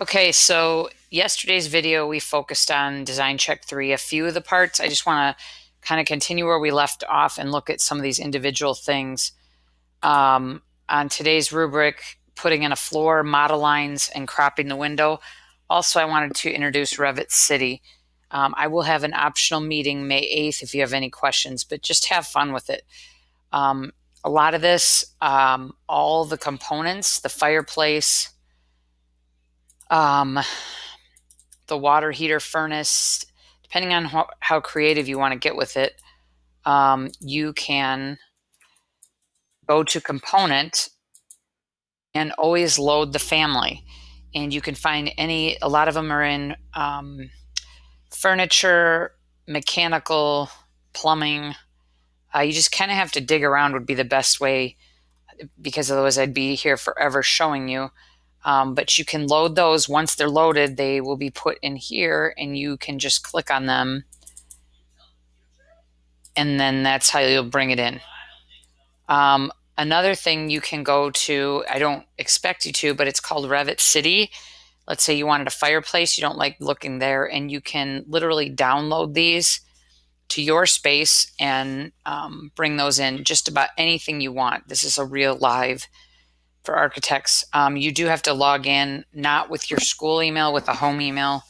Okay, so yesterday's video we focused on design check 3, a few of the parts. I just want to kind of continue where we left off and look at some of these individual things. On today's rubric, putting in a floor, model lines, and cropping the window. Also, I wanted to introduce Revit City. I will have an optional meeting May 8th if you have any questions, but just have fun with it. A lot of this, all the components, the fireplace, um, the water heater furnace, depending on how creative you want to get with it, you can go to component and always load the family. And you can find a lot of them are in furniture, mechanical, plumbing. You just kind of have to dig around would be the best way, because otherwise I'd be here forever showing you. But you can load those. Once they're loaded, they will be put in here and you can just click on them, and then that's how you'll bring it in. Another thing you can go to, I don't expect you to, but it's called Revit City. Let's say you wanted a fireplace, you don't like looking there, and you can literally download these to your space and bring those in, just about anything you want. This is a real live for architects. You do have to log in, not with your school email, with a home email,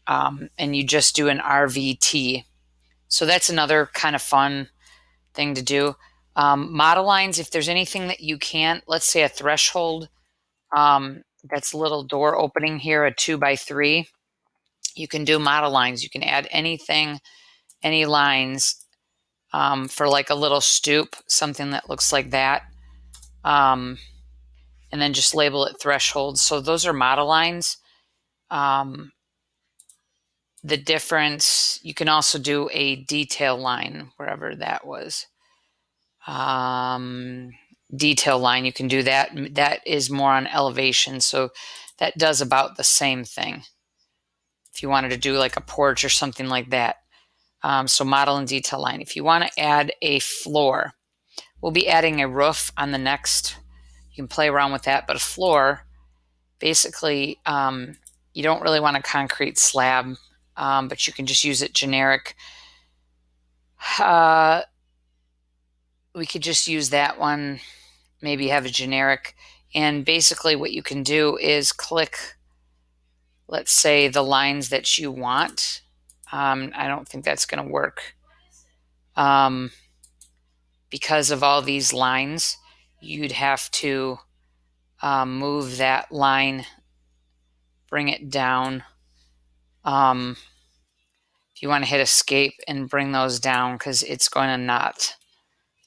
and you just do an RVT. So that's another kind of fun thing to do. Model lines, if there's anything that you can't, let's say a threshold, that's a little door opening here, a 2x3, you can do model lines. You can add anything, any lines, for like a little stoop, something that looks like that, and then just label it threshold. So those are model lines. The difference, you can also do a detail line, wherever that was. Detail line, you can do that. That is more on elevation, so that does about the same thing if you wanted to do like a porch or something like that. So model and detail line. If you want to add a floor, we'll be adding a roof on the next. You can play around with that, but a floor, basically, you don't really want a concrete slab, but you can just use it generic. We could just use that one, maybe have a generic. And basically what you can do is click, let's say, the lines that you want. I don't think that's going to work. Because of all these lines, you'd have to move that line, bring it down. If you want to hit escape and bring those down, because it's going to not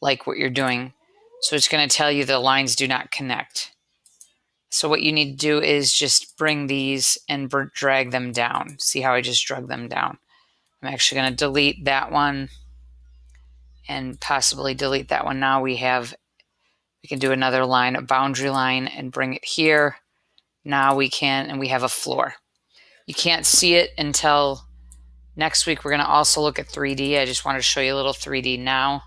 like what you're doing. So it's going to tell you the lines do not connect. So what you need to do is just bring these and drag them down. See how I just drug them down? I'm actually going to delete that one and possibly delete that one. Now we can do another line, a boundary line, and bring it here. Now we can, and we have a floor. You can't see it until next week. We're going to also look at 3D. I just wanted to show you a little 3D now.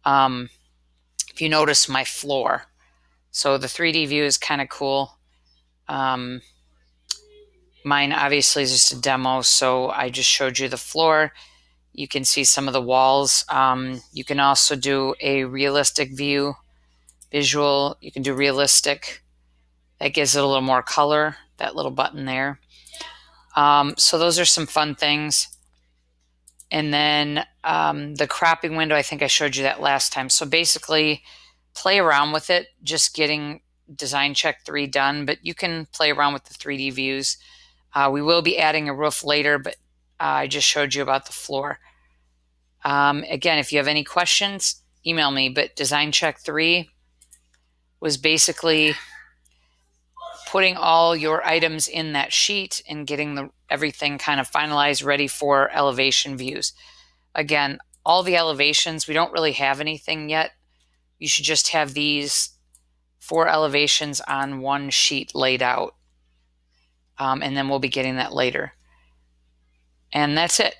If you notice my floor, so the 3D view is kind of cool. Mine obviously is just a demo, so I just showed you the floor. You can see some of the walls. You can also do a realistic view, visual. You can do realistic. That gives it a little more color, that little button there. So those are some fun things. And then the cropping window, I think I showed you that last time. So basically, play around with it, just getting design check 3 done, but you can play around with the 3D views. We will be adding a roof later, but I just showed you about the floor. Again, if you have any questions, email me, but design check 3 was basically putting all your items in that sheet and getting everything kind of finalized, ready for elevation views. Again, all the elevations, we don't really have anything yet. You should just have these 4 elevations on one sheet laid out. And then we'll be getting that later. And that's it.